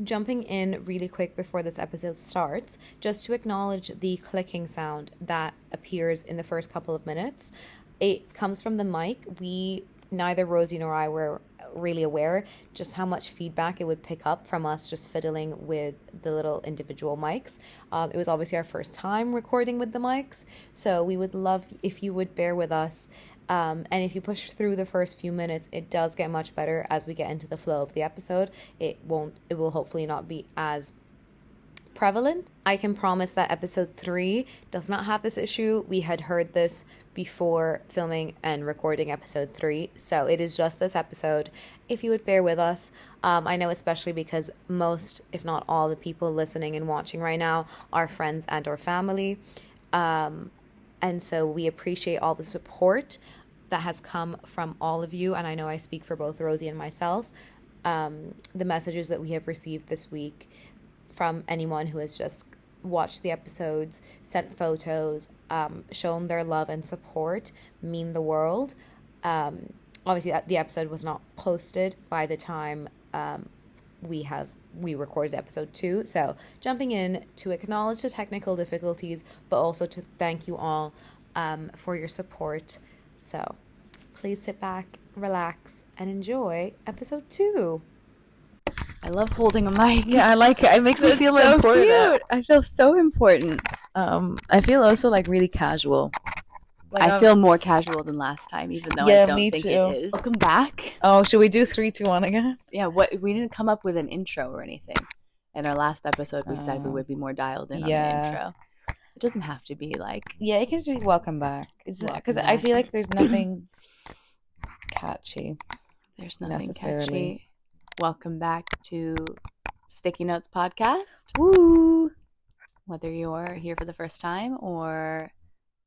Jumping in really quick before this episode starts, just to acknowledge the clicking sound that appears in the first couple of minutes. It comes from the mic. Neither Rosie nor I were really aware just how much feedback it would pick up from us just fiddling with the little individual mics. It was obviously our first time recording with the mics, so we would love if you would bear with us. And if you push through the first few minutes, it does get much better as we get into the flow of the episode. It will hopefully not be as prevalent. I can promise that episode 3 does not have this issue. We had heard this before filming and recording episode 3, so it is just this episode. If you would bear with us, I know especially because most, if not all, the people listening and watching right now are friends and or family, and so we appreciate all the support that has come from all of you, and I know I speak for both Rosie and myself. The messages that we have received this week from anyone who has just watched the episodes, sent photos, shown their love and support mean the world. Obviously, the episode was not posted by the time we recorded episode 2. So jumping in to acknowledge the technical difficulties, but also to thank you all for your support. So please sit back, relax, and enjoy episode 2. I love holding a mic. Yeah, I like it. It makes me feel so important. Cute. I feel so important. I feel also like really casual. Like I feel more casual than last time, even though I don't think it is. Welcome back. Oh, should we do 3, 2, 1 again? Yeah, we didn't come up with an intro or anything. In our last episode, we said we would be more dialed in on the intro. It doesn't have to be like... Yeah, it can just be welcome back. Because I feel like there's nothing catchy. There's nothing catchy. Welcome back to Sticky Notes Podcast. Woo! Whether you're here for the first time or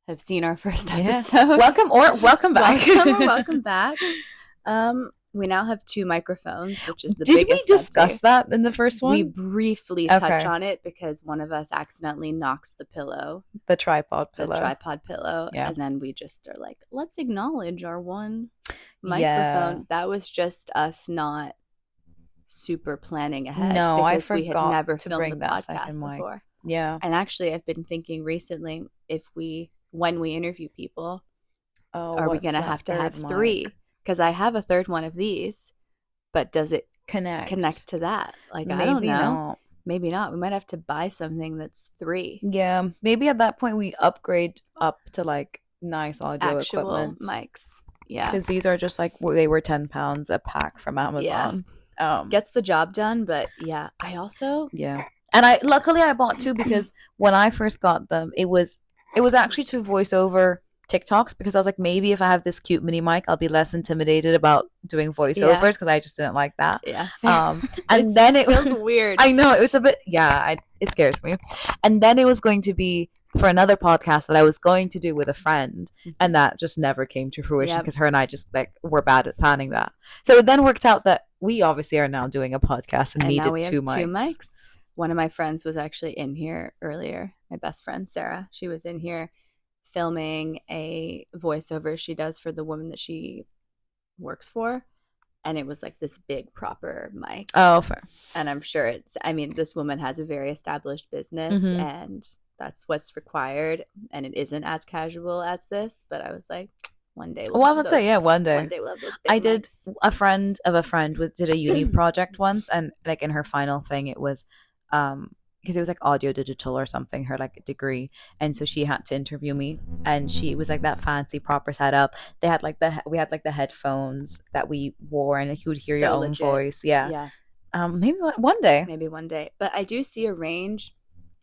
have seen our first episode. Welcome back. Welcome back. We now have 2 microphones, which is the biggest. Did we discuss that in the first one? We briefly touch on it because one of us accidentally knocks the pillow. The tripod pillow. Yeah. And then we just are like, let's acknowledge our one microphone. Yeah. That was just us not super planning ahead. No, I forgot we had never to filmed bring the that podcast before. Yeah. And actually, I've been thinking recently, when we interview people, are we going to have 3? Because I have a third one of these, but does it connect to that? Like, I don't know. Not. Maybe not. We might have to buy something that's 3. Yeah. Maybe at that point we upgrade up to like nice audio equipment. Mics. Yeah. Because these are just like, they were £10 a pack from Amazon. Yeah. Gets the job done, but yeah. I also... Yeah. And luckily I bought 2 because when I first got them, it was actually to voice over TikToks, because I was like, maybe if I have this cute mini mic, I'll be less intimidated about doing voiceovers, because I just didn't like that. Yeah. And then it feels weird. I know, it was a bit, it scares me. And then it was going to be for another podcast that I was going to do with a friend, and that just never came to fruition because her and I just like were bad at planning that. So it then worked out that we obviously are now doing a podcast and needed now we have 2 mics. 2 mics. One of my friends was actually in here earlier. My best friend, Sarah. She was in here filming a voiceover she does for the woman that she works for. And it was like this big proper mic. Oh, fair. And I'm sure this woman has a very established business and that's what's required. And it isn't as casual as this. But I was like, one day. One day. One day we'll have those big I did mics. A friend of a friend did a uni project once, and like in her final thing it was because it was like audio digital or something, her like degree, and so she had to interview me, and she was like that fancy proper setup. They had like we had like the headphones that we wore, and like, you would hear your own voice. Yeah. Maybe one day. But I do see a range.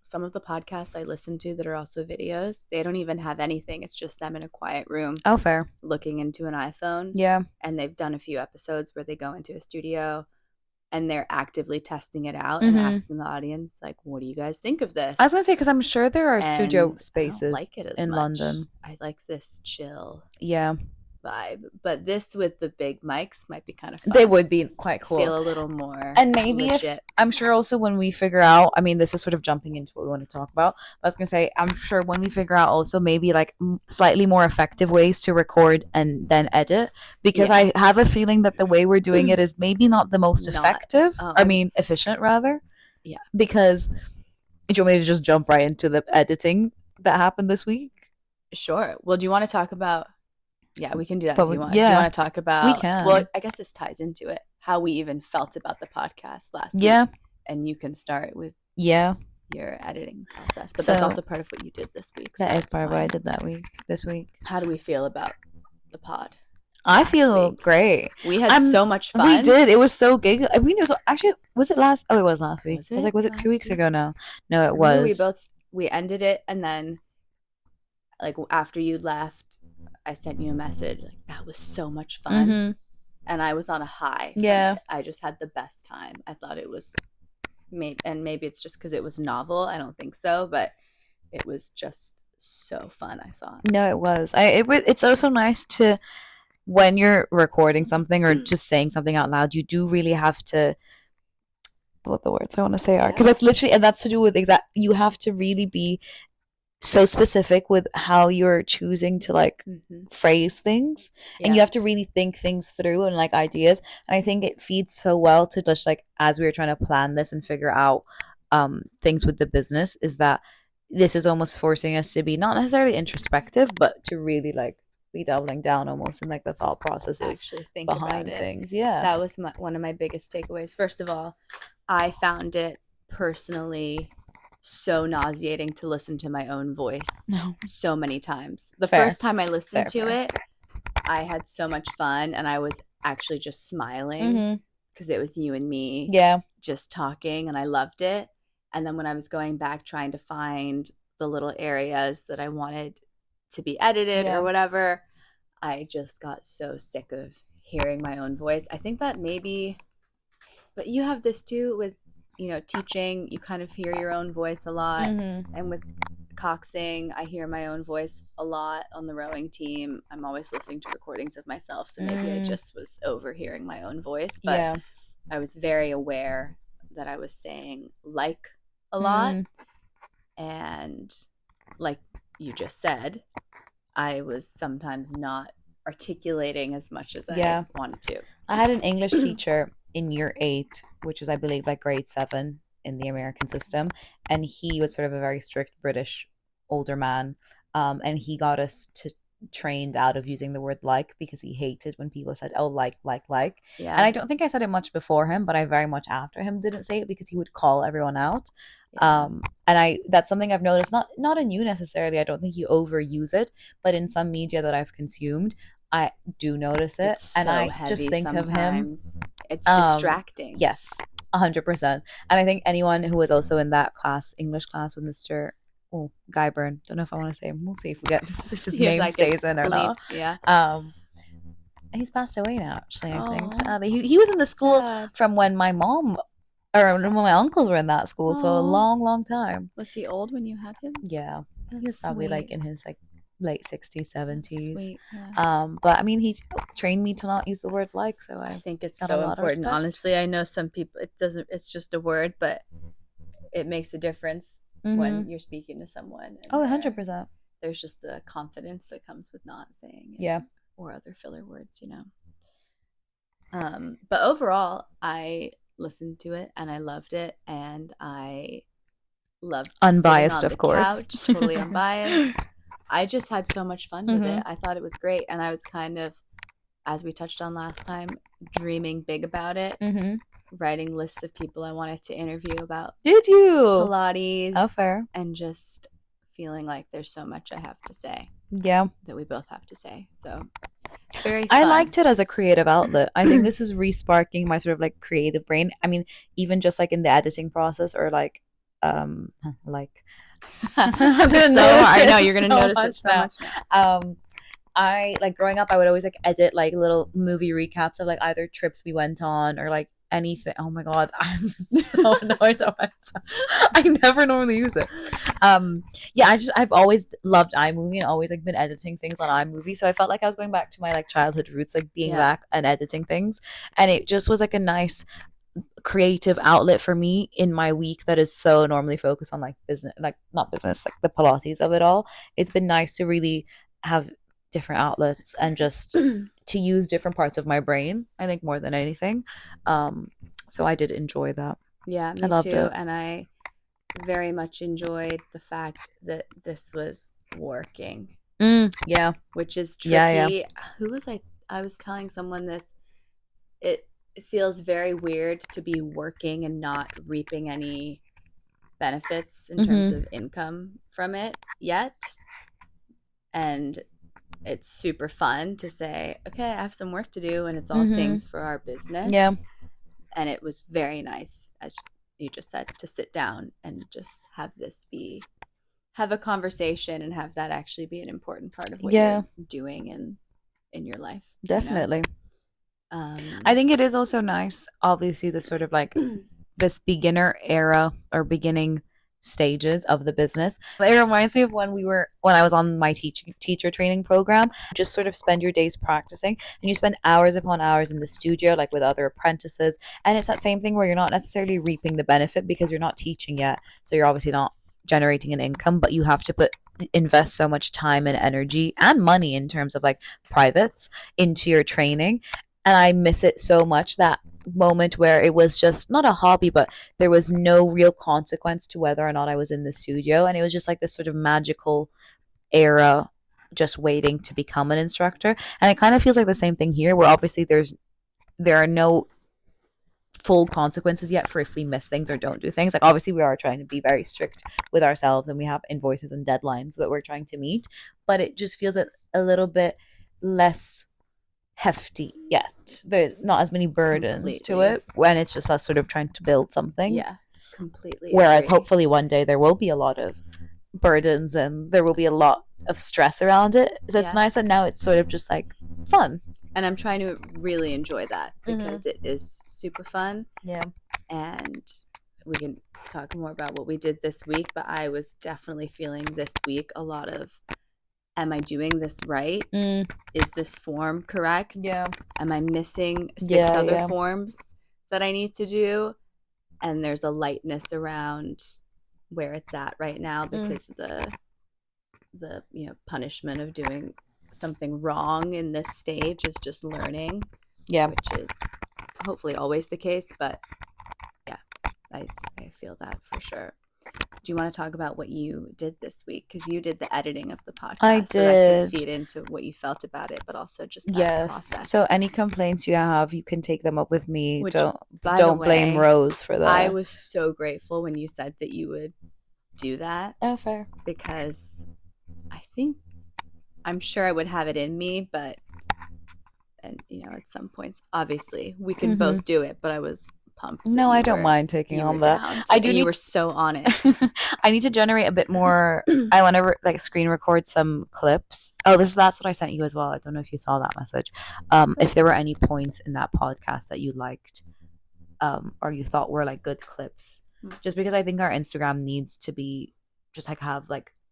Some of the podcasts I listen to that are also videos, they don't even have anything. It's just them in a quiet room. Oh, fair. Looking into an iPhone. Yeah. And they've done a few episodes where they go into a studio and they're actively testing it out and asking the audience, like, what do you guys think of this? I was going to say, because I'm sure there are studio spaces I don't like it as in much. London. I like this chill. Yeah. vibe. But this with the big mics might be kind of fun. They would be quite cool. Feel a little more and maybe legit. if I'm sure also when we figure out, I mean, this is sort of jumping into what we want to talk about. I was gonna say, I'm sure when we figure out also maybe like slightly more effective ways to record and then edit, because Yeah. I have a feeling that the way we're doing it is maybe not the most Not- effective. I mean, efficient rather. Yeah. Because do you want me to just jump right into the editing that happened this week? Sure. Well, do you want to talk about? Yeah, we can do that But if you want. yeah, do you want to talk about? we can. Well, I guess this ties into it. How we even felt about the podcast last week. Yeah. And you can start with Yeah. your editing process, but So- that's also part of what you did this week. So That is that's part of what I fine. did this week. How do we feel about the pod? I last feel week? great. We had so much fun. We did. It was so giggly. I mean, it was actually, was it last? Oh, it was last week. Was I was like, was it 2 last weeks week? ago now? No, it Remember was. we ended it, and then like after you left, I sent you a message like that was so much fun, Mhm. and I was on a high. From Yeah. it. I just had the best time. I thought it was maybe it's just because it was novel. I don't think so, but it was just so fun. I thought. No, it was. It's also nice to, when you're recording something or just saying something out loud, you do really have to, what the words I want to say are, because Yeah. that's literally, and that's to do with you have to really be so specific with how you're choosing to like phrase things, and you have to really think things through and like ideas. And I think it feeds so well to just like, as we were trying to plan this and figure out things with the business, is that this is almost forcing us to be not necessarily introspective, but to really like be doubling down almost in like the thought processes actually think behind about it. things. Yeah, That was one of my biggest takeaways. First of all, I found it personally so nauseating to listen to my own voice so many times. The Fair. first time I listened to Fair. it, I had so much fun, and I was actually just smiling because it was you and me just talking, and I loved it. And then when I was going back trying to find the little areas that I wanted to be edited or whatever, I just got so sick of hearing my own voice. I think that maybe, but you have this too with, teaching, you kind of hear your own voice a lot. And with coxing, I hear my own voice a lot on the rowing team. I'm always listening to recordings of myself, so maybe I just was overhearing my own voice. But I was very aware that I was saying like a lot. And like you just said, I was sometimes not articulating as much as I wanted to. I had an English teacher in year 8, which is I believe like grade 7 in the American system, and he was sort of a very strict British older man, and he got us to trained out of using the word like, because he hated when people said, oh, like. And I don't think I said it much before him, but I very much after him didn't say it, because he would call everyone out. And that's something I've noticed, not in you necessarily. I don't think you overuse it, but in some media that I've consumed, I do notice it. It's and so I heavy just think of him. sometimes. It's distracting. Yes, 100%. And I think anyone who was also in that class, English class with Mr. Guyburn, don't know if I want to say him. We'll see if we get if his name stays in or not. Yeah. He's passed away now, actually, I think. Oh, Sadly. He was in the school sad. from when my mom or when my uncles were in that school, so a long time. Was he old when you had him? Yeah. He was probably like in his like late 60s, 70s. Sweet. Yeah. But I mean, he trained me to not use the word like, so I think it's got so a lot of important. respect. Honestly, I know some people it's just a word, but it makes a difference when you're speaking to someone. And 100%. There's just the confidence that comes with not saying it. Yeah. Or other filler words, But overall, I listened to it and I loved it, and I loved Unbiased, sitting on of the course. couch, totally unbiased. I just had so much fun with it. I thought it was great, and I was kind of, as we touched on last time, dreaming big about it. Writing lists of people I wanted to interview about. Did you? Pilates. Oh, fair. And just feeling like there's so much I have to say. Yeah. That we both have to say. So very fun. I liked it as a creative outlet. I think this is re-sparking my sort of like creative brain. I mean, even just like in the editing process, or like I know you're gonna notice it so much now. I like growing up, I would always like edit like little movie recaps of like either trips we went on or like anything. Oh my god, I'm so annoyed at myself. I never normally use it. Yeah, I've always loved iMovie and always like been editing things on iMovie. So I felt like I was going back to my like childhood roots, like being back and editing things. And it just was like a nice creative outlet for me in my week that is so normally focused on like business, like not business, like the Pilates of it all. It's been nice to really have different outlets and just to use different parts of my brain, I think, more than anything. So I did enjoy that. Yeah, I me loved too. it. And I very much enjoyed the fact that this was working, Yeah. which is tricky. Yeah. Who was I was telling someone this. It feels very weird to be working and not reaping any benefits in terms of income from it yet. And it's super fun to say, okay, I have some work to do, and it's all things for our business. Yeah. And it was very nice, as you just said, to sit down and just have a conversation and have that actually be an important part of what you're doing in your life. Definitely. You know? I think it is also nice, obviously, this sort of like this beginner era or beginning stages of the business. It reminds me of when I was on my teacher training program. Just sort of spend your days practicing, and you spend hours upon hours in the studio, like with other apprentices. And it's that same thing where you're not necessarily reaping the benefit because you're not teaching yet, so you're obviously not generating an income, but you have to invest so much time and energy and money in terms of like privates into your training. And I miss it so much, that moment where it was just not a hobby, but there was no real consequence to whether or not I was in the studio. And it was just like this sort of magical era just waiting to become an instructor. And it kind of feels like the same thing here, where obviously there are no full consequences yet for if we miss things or don't do things. Like obviously we are trying to be very strict with ourselves and we have invoices and deadlines that we're trying to meet, but it just feels a little bit less hefty yet. There's not as many burdens to it when it's just us sort of trying to build something. Yeah, completely. Whereas hopefully one day there will be a lot of burdens and there will be a lot of stress around it. So it's nice that now it's sort of just like fun. And I'm trying to really enjoy that because it is super fun. Yeah. And we can talk more about what we did this week, but I was definitely feeling this week a lot of, am I doing this right? Is this form correct? Yeah. Am I missing 6 other forms that I need to do? And there's a lightness around where it's at right now because the punishment of doing something wrong in this stage is just learning. Yeah. Which is hopefully always the case, but yeah, I feel that for sure. Do you want to talk about what you did this week? Because you did the editing of the podcast. I did. So that could feed into what you felt about it, but also just that process. So any complaints you have, you can take them up with me. Which, don't blame Rose for that. I was so grateful when you said that you would do that. Oh, fair. Because I'm sure I would have it in me, but at some points, obviously, we can both do it, but I was pumped. No, I don't mind taking on that. I do. You were so on it. I need to generate a bit more. I want to screen record some clips. Oh, that's what I sent you as well. I don't know if you saw that message. If there were any points in that podcast that you liked, or you thought were like good clips, just because I think our Instagram needs to be just have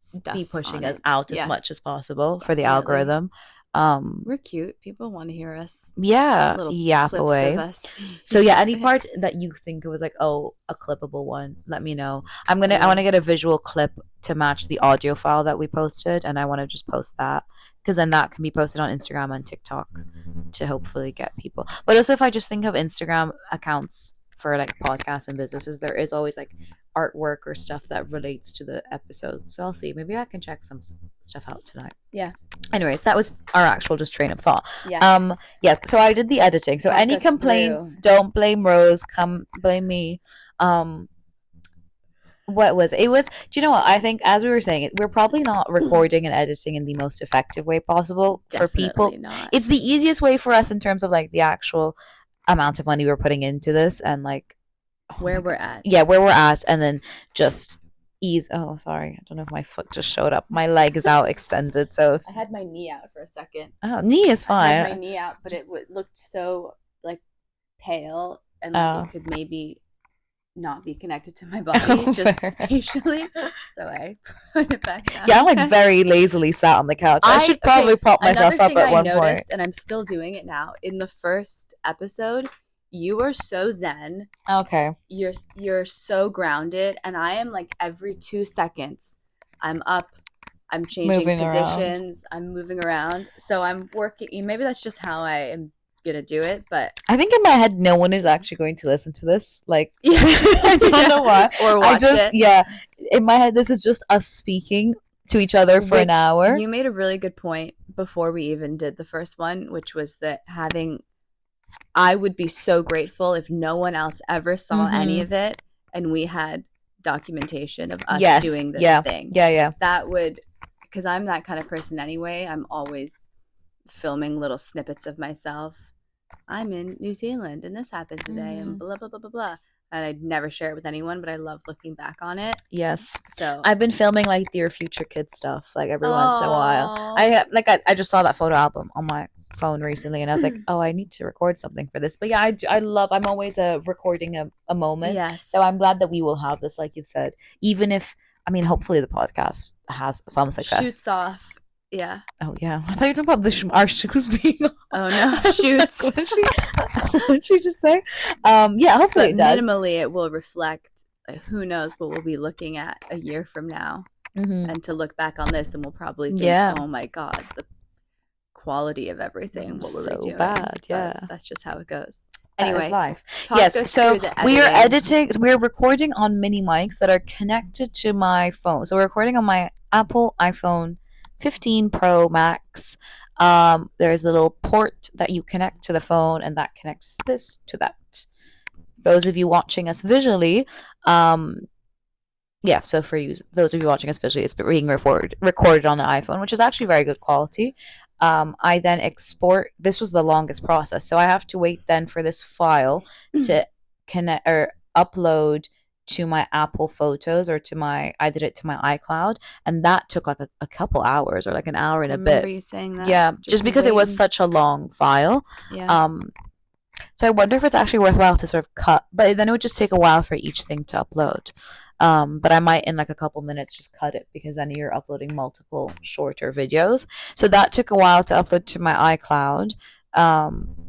stuff be pushing it out as much as possible for the algorithm. We're cute. People want to hear us. Yeah, little yap clips away. Of us. So yeah, any part that you think it was like, oh, a clippable one, let me know. I want to get a visual clip to match the audio file that we posted, and I want to just post that because then that can be posted on Instagram and TikTok to hopefully get people. But also, if I just think of Instagram accounts for podcasts and businesses, there is always artwork or stuff that relates to the episode. So I'll see. Maybe I can check some stuff out tonight. Yeah. Anyways, that was our actual just train of thought. Yes. Yes. So I did the editing. So any complaints, don't blame Rose. Come blame me. What was it? It was, do you know what? I think as we were saying it, we're probably not recording and editing in the most effective way possible. Definitely for people. Not. It's the easiest way for us in terms of the actual amount of money we're putting into this and where we're at. Yeah, where we're at, and then just ease. Oh, sorry. I don't know if my foot just showed up. My leg is out extended. So I had my knee out for a second. Oh, knee is fine. I had my knee out, but it looked so pale, and it could maybe not be connected to my body, just Fair. spatially. So I put it back down. Yeah, I'm like very lazily sat on the couch. I should probably prop myself another up thing at I one noticed, point. and I'm still doing it now. In the first episode, you are so zen. Okay. You're so grounded, and I am like every 2 seconds, I'm up, I'm changing Moving around. positions, I'm moving around. So I'm working. Maybe that's just how I am gonna do it, but I think in my head, no one is actually going to listen to this. Like, yeah. I don't know why. Or watch it. Yeah, in my head, this is just us speaking to each other for an hour. You made a really good point before we even did the first one, which was that I would be so grateful if no one else ever saw any of it and we had documentation of us doing this thing. Yeah. That would, because I'm that kind of person anyway. I'm always filming little snippets of myself. I'm in New Zealand and this happened today and blah, blah, blah, blah, blah. And I'd never share it with anyone, but I love looking back on it. Yes. So I've been filming like Dear Future Kid stuff like every once in a while. I just saw that photo album on my phone recently and I was like, oh, I need to record something for this. But yeah, I'm always recording a moment. Yes. So I'm glad that we will have this, like you've said, even if, I mean, hopefully the podcast has some success. Shoots off. Yeah. Oh yeah. I thought you were talking about our shoes being off. Oh no. Shoots. What'd she just say? Yeah, hopefully But it does. minimally it will reflect, who knows what we'll be looking at a year from now. And to look back on this and we'll probably think, oh my God, the quality of everything. What were we doing? Bad, yeah. But that's just how it goes. Anyway, life. Yes, so we're recording on mini mics that are connected to my phone. So we're recording on my Apple iPhone 15 Pro Max. There's a little port that you connect to the phone and that connects this to that. Those of you watching us visually, so for those of you watching us visually, it's being recorded on an iPhone, which is actually very good quality. I then export. This was the longest process, so I have to wait then for this file to connect or upload to my Apple Photos or I did it to my iCloud, and that took like a couple hours or like an hour and a bit. Remember you saying that? Yeah, just because it was such a long file. Yeah. So I wonder if it's actually worthwhile to sort of cut, but then it would just take a while for each thing to upload. But I might in like a couple minutes just cut it because then you're uploading multiple shorter videos. So that took a while to upload to my iCloud.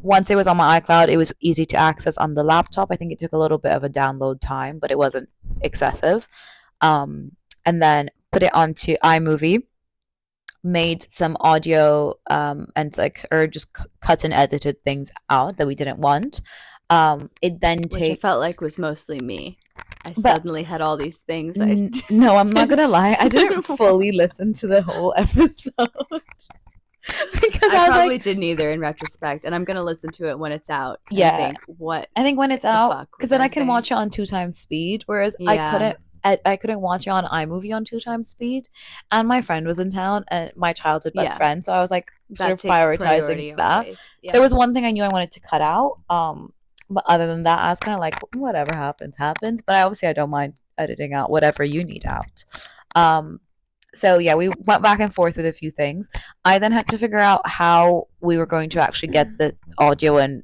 Once it was on my iCloud, it was easy to access on the laptop. I think it took a little bit of a download time, but it wasn't excessive. And then put it onto iMovie, made some audio just cut and edited things out that we didn't want. It then Which I felt like was mostly me. I suddenly had all these things. No, I'm not gonna lie. I didn't fully listen to the whole episode because I probably didn't either in retrospect, and I'm gonna listen to it when it's out. Yeah, I think when it's out, because then I can watch it on 2x speed. Whereas I couldn't watch it on iMovie on 2x speed, and my friend was in town, and my childhood best friend. So I was like sort of prioritizing that. Yeah. There was one thing I knew I wanted to cut out. But other than that, I was kind of like, whatever happens. But I don't mind editing out whatever you need out. So yeah, we went back and forth with a few things. I then had to figure out how we were going to actually get the audio and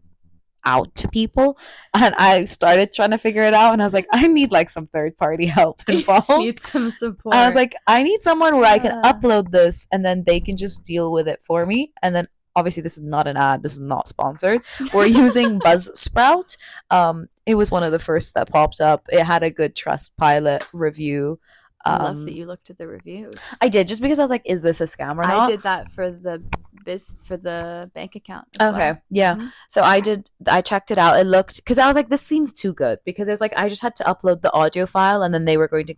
out to people, and I started trying to figure it out, and I was like, I need like some third-party help involved. Need some support. I was like, I need someone where I can upload this and then they can just deal with it for me. And then obviously this is not an ad, this is not sponsored. We're using Buzzsprout. It was one of the first that popped up. It had a good Trustpilot review. I love that you looked at the reviews. I did, just because I was like, is this a scam or not? I did that for the bank account as well. Yeah. Mm-hmm. So I checked it out. It looked, because I was like, this seems too good, because it was like I just had to upload the audio file and then they were going to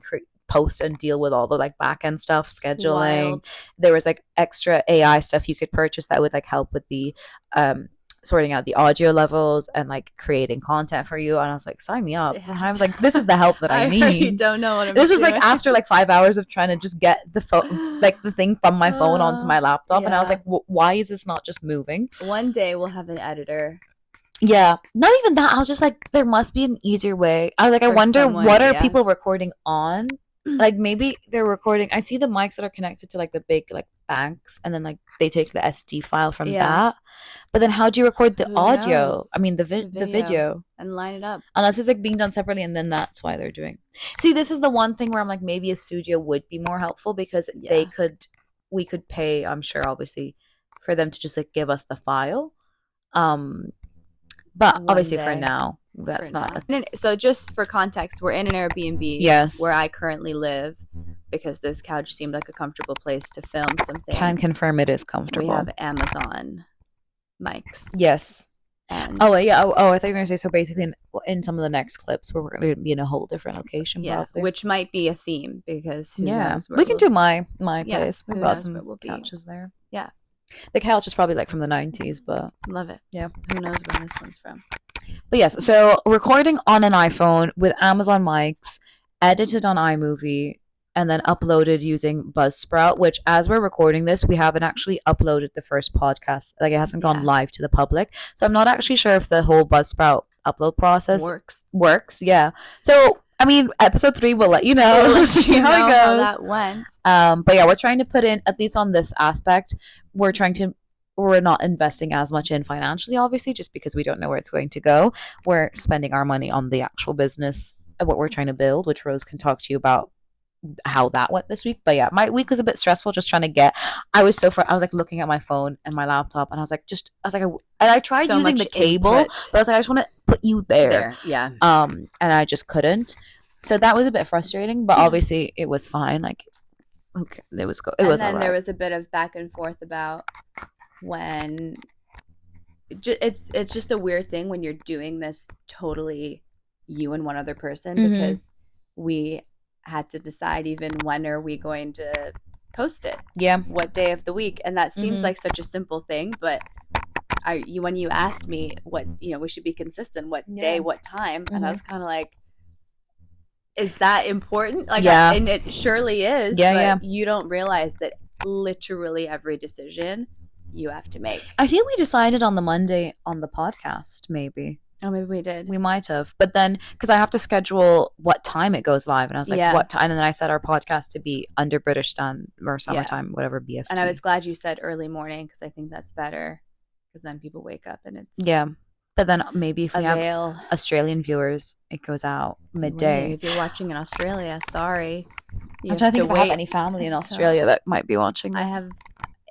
post and deal with all the like back end stuff, scheduling. Wild. There was like extra AI stuff you could purchase that would like help with the sorting out the audio levels and like creating content for you. And I was like, sign me up. And I was like, this is the help that I need. Don't know what I'm This was doing. like after like 5 hours of trying to just get the phone, like the thing from my phone onto my laptop. And I was like, why is this not just moving? One day we'll have an editor. Yeah, not even that. I was just like, there must be an easier way. I was like, I wonder what are people recording on? Like maybe they're recording. I see the mics that are connected to like the big like banks, and then like they take the SD file from Yeah. that. But then how do you record the Who audio? knows? I mean the Video. video. And line it up. Unless it's like being done separately, and then that's why they're doing. See, this is the one thing where I'm like, maybe a studio would be more helpful, because Yeah. we could pay, I'm sure, obviously, for them to just like give us the file. But One obviously for day. now, that's For not. now. So just for context, we're in an Airbnb. Yes. Where I currently live, because this couch seemed like a comfortable place to film something. Can confirm it is comfortable. We have Amazon mics. Yes. And Oh yeah. Oh, I thought you were gonna say, so basically in some of the next clips where we're gonna be in a whole different location, yeah, probably. which might be a theme, because who Yeah, knows where we can we'll- do my Yeah, place. We've who got knows some where we'll be. couches there. Yeah. The couch is probably like from the 90s, but Love it. yeah. Who knows where this one's from? But yes, so recording on an iPhone with Amazon mics, edited on iMovie, and then uploaded using Buzzsprout, which as we're recording this, we haven't actually uploaded the first podcast. Like it hasn't gone Yeah. live to the public. So I'm not actually sure if the whole Buzzsprout upload process works. Yeah. So I mean, episode 3 will let you know. We'll let See you how know it how goes. that went. But yeah, we're trying to put in, at least on this aspect, we're not investing as much in financially, obviously, just because we don't know where it's going to go. We're spending our money on the actual business of what we're trying to build, which Rose can talk to you about how that went this week. But yeah, my week was a bit stressful, just trying to get, I was like looking at my phone and my laptop, and I was like, and I tried So using much the cable, input. but I was like, I just want to put you there. Yeah. And I just couldn't. So that was a bit frustrating, but obviously it was fine. Like, okay, it was And was then all right. there was a bit of back and forth about when it's just a weird thing when you're doing this totally you and one other person, Mhm. because we had to decide even when are we going to post it, Yeah. what day of the week, and that seems Mhm. like such a simple thing, but when you asked me what, we should be consistent, what day, what time, and I was kind of like, is that important? Like, Yeah. and it surely is, Yeah, but yeah. you don't realize that literally every decision you have to make. I think we decided on the Monday on the podcast, maybe. Oh, maybe we did. We might have. But then, because I have to schedule what time it goes live. And I was like, Yeah. what time? And then I set our podcast to be under British Stan or summertime, whatever, BST. And I was glad you said early morning, because I think that's better, because then people wake up and it's Yeah. But then maybe if we have avail. Australian viewers, it goes out midday. If you're watching in Australia, sorry. You I'm trying to think if I have wait. any family in So, Australia that might be watching this. I have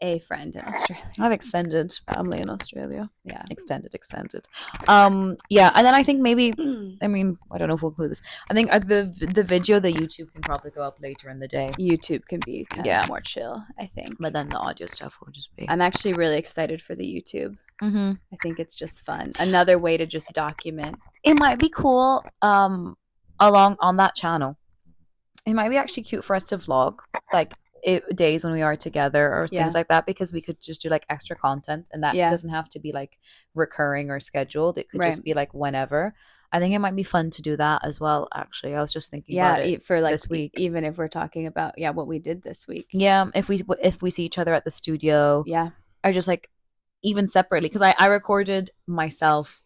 a friend in Australia. I have extended family in Australia. Yeah. Extended. Yeah, and then I think maybe, I mean, I don't know if we'll include this. I think the video, the YouTube can probably go up later in the day. YouTube can be kind Yeah. of more chill, I think. But then the audio stuff will just be. I'm actually really excited for the YouTube. Mm-hmm. I think it's just fun. Another way to just document. It might be cool along on that channel. It might be actually cute for us to vlog, like days when we are together or Yeah. things like that, because we could just do like extra content, and that Yeah. doesn't have to be like recurring or scheduled. It could Right. just be like whenever. I think it might be fun to do that as well, actually. I was just thinking about it for like this week. even if we're talking about what we did this week. Yeah, if we see each other at the studio, Yeah. or just like even separately, because I recorded myself.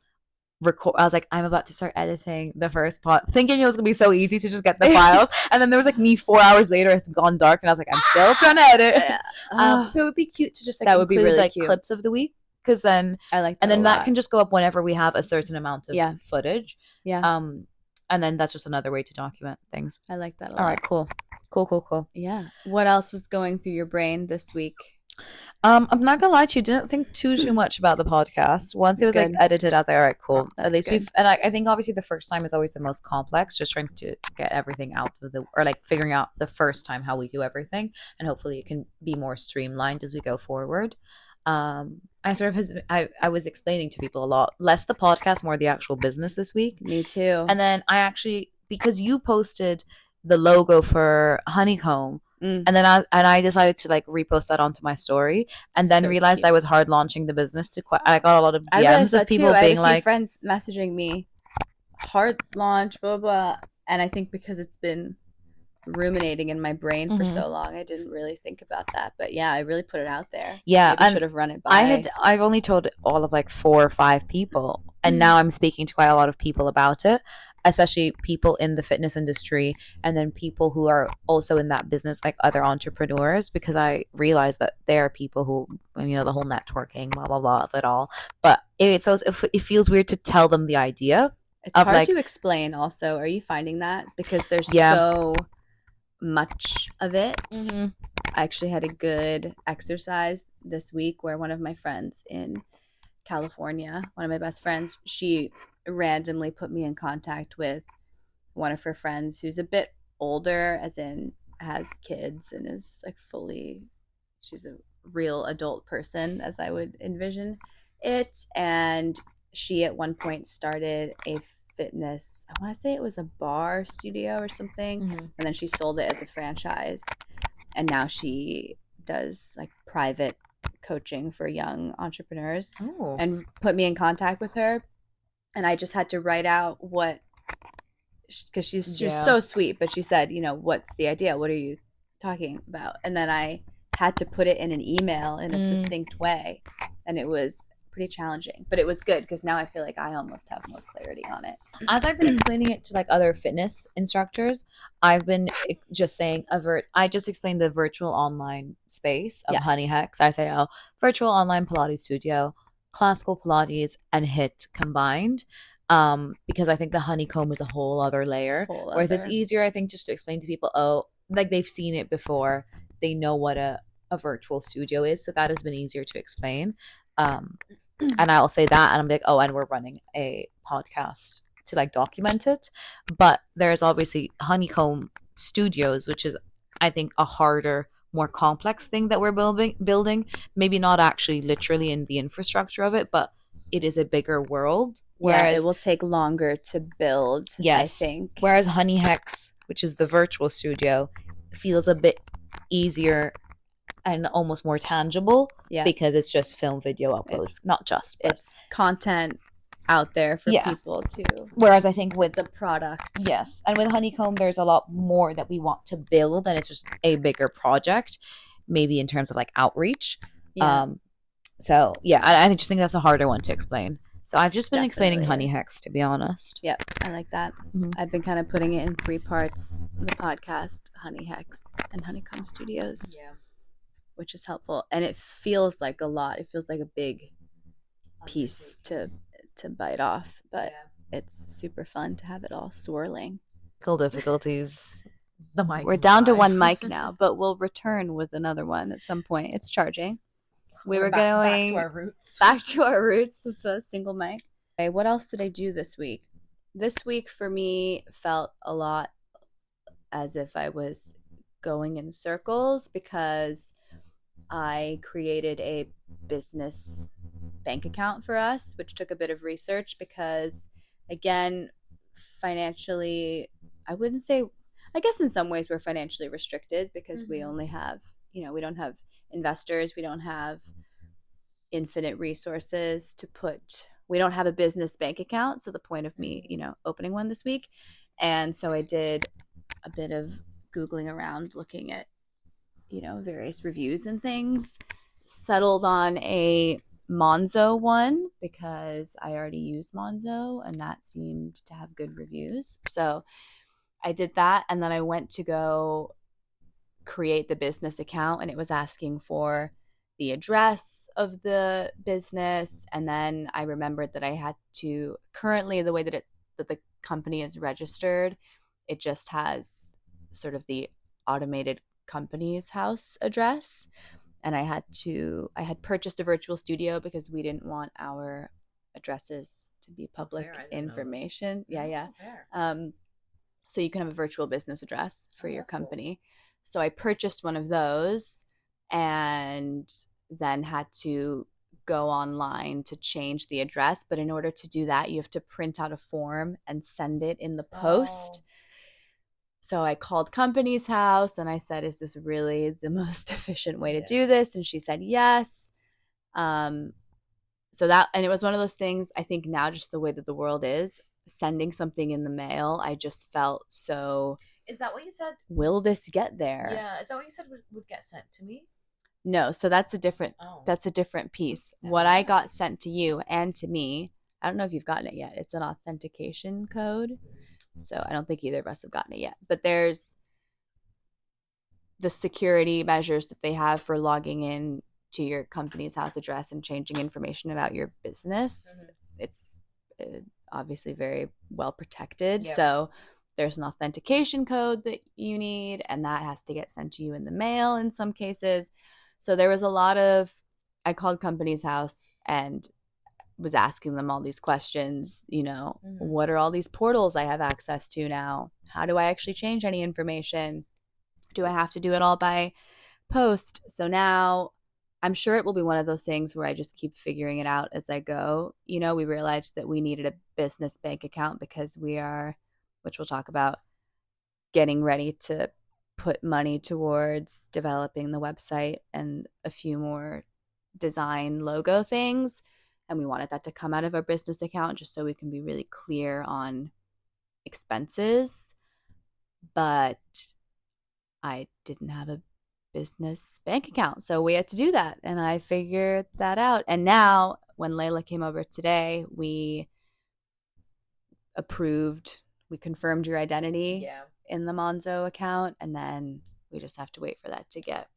I was like, I'm about to start editing the first part, thinking it was gonna be so easy to just get the files, and then there was like me 4 hours later, it's gone dark, and I was like, I'm still trying to edit. So it would be cute to just like That would be include really like cute. clips of the week, because then I like that. and then a that lot. can just go up whenever we have a certain amount of footage. Yeah. And then that's just another way to document things. I like that a lot. All right, cool. Yeah. What else was going through your brain this week? I'm not gonna lie to you, didn't think too much about the podcast. Once it was like Good. edited, I was like, all right, cool. That's At least good. I think obviously the first time is always the most complex, just trying to get everything out of or like figuring out the first time how we do everything, and hopefully it can be more streamlined as we go forward. I was explaining to people a lot less the podcast, more the actual business this week. Me too. And then I actually, because you posted the logo for Honeycomb, and then I decided to like repost that onto my story, and then So realized cute. I was hard launching the business to I got a lot of I realized DMs that of people too. I being had a few like, friends messaging me, hard launch, blah blah. And I think because it's been ruminating in my brain for so long, I didn't really think about that. But yeah, I really put it out there. yeah, Maybe I and should have run it by. I've only told all of like 4 or 5 people, and now I'm speaking to quite a lot of people about it. especially people in the fitness industry, and then people who are also in that business, like other entrepreneurs, because I realize that there are people who, the whole networking, blah, blah, blah of it all. But it feels weird to tell them the idea. It's of hard like, to explain also. Are you finding that? Because there's Yeah. so much of it. Mhm. I actually had a good exercise this week where one of my friends in California, one of my best friends, she randomly put me in contact with one of her friends who's a bit older, as in has kids and is like she's a real adult person as I would envision it. And she at one point started a fitness, I want to say it was a bar studio or something, and then she sold it as a franchise, and now she does like private coaching for young entrepreneurs. Oh. And put me in contact with her, and I just had to write out what, because she's so sweet, but she said, what's the idea, what are you talking about? And then I had to put it in an email in a succinct way, and it was pretty challenging, but it was good because now I feel like I almost have more clarity on it. As I've been explaining it to like other fitness instructors, I've been just saying I just explained the virtual online space of Yes. Honey Hex. I say, virtual online Pilates studio, classical Pilates and HIIT combined. Because I think the honeycomb is a whole other layer. Whereas it's easier, I think, just to explain to people, like they've seen it before, they know what a virtual studio is, so that has been easier to explain. And I'll say that, and I'm like, and we're running a podcast to like document it. But there's obviously Honeycomb Studios, which is, I think, a harder, more complex thing that we're building. Maybe not actually literally in the infrastructure of it, but it is a bigger world. Whereas it will take longer to build, yes, I think. Whereas Honey Hex, which is the virtual studio, feels a bit easier and almost more tangible, because it's just film, video uploads, it's content out there for people to. Whereas I think with the product, and with Honeycomb, there's a lot more that we want to build, and it's just a bigger project, maybe in terms of like outreach. So I just think that's a harder one to explain. So I've just been explaining Honey Hex, to be honest. Yep, I like that. I've been kind of putting it in 3 parts: the podcast, Honey Hex, and Honeycomb Studios. Which is helpful, and it feels like a lot. It feels like a big piece to bite off, but it's super fun to have it all swirling. Difficulties. The mic. We're down to 1 mic now, but we'll return with another one at some point. It's charging. We're going back to our roots with a single mic. Okay, what else did I do this week? This week for me felt a lot as if I was going in circles, because I created a business bank account for us, which took a bit of research because, again, financially, I wouldn't say, I guess in some ways we're financially restricted because we only have, we don't have investors, we don't have infinite resources to put, we don't have a business bank account. So the point of me, opening one this week. And so I did a bit of Googling around, looking at various reviews and things, settled on a Monzo one because I already use Monzo and that seemed to have good reviews. So I did that, and then I went to go create the business account, and it was asking for the address of the business, and then I remembered that I had to, currently the way that the company is registered, it just has sort of the automated company's house address, and I had purchased a virtual studio because we didn't want our addresses to be public information. So you can have a virtual business address for your company. Cool. So I purchased one of those and then had to go online to change the address, but in order to do that you have to print out a form and send it in the post. So I called company's house and I said, is this really the most efficient way to do this? And she said, yes. So that, and it was one of those things, I think now just the way that the world is, sending something in the mail, I just felt so. Is that what you said? Will this get there? Yeah. Is that what you said would get sent to me? No. So that's a different piece. What I got sent to you and to me, I don't know if you've gotten it yet. It's an authentication code. So I don't think either of us have gotten it yet. But there's the security measures that they have for logging in to your company's house address and changing information about your business. It's obviously very well protected. Yep. So there's an authentication code that you need, and that has to get sent to you in the mail in some cases. So there was a lot of, I called company's house and was asking them all these questions, what are all these portals I have access to now? How do I actually change any information? Do I have to do it all by post? So now I'm sure it will be one of those things where I just keep figuring it out as I go. We realized that we needed a business bank account because we are, which we'll talk about, getting ready to put money towards developing the website and a few more design logo things. And we wanted that to come out of our business account just so we can be really clear on expenses. But I didn't have a business bank account, so we had to do that, and I figured that out. And now when Leila came over today, we confirmed your identity in the Monzo account, and then we just have to wait for that to get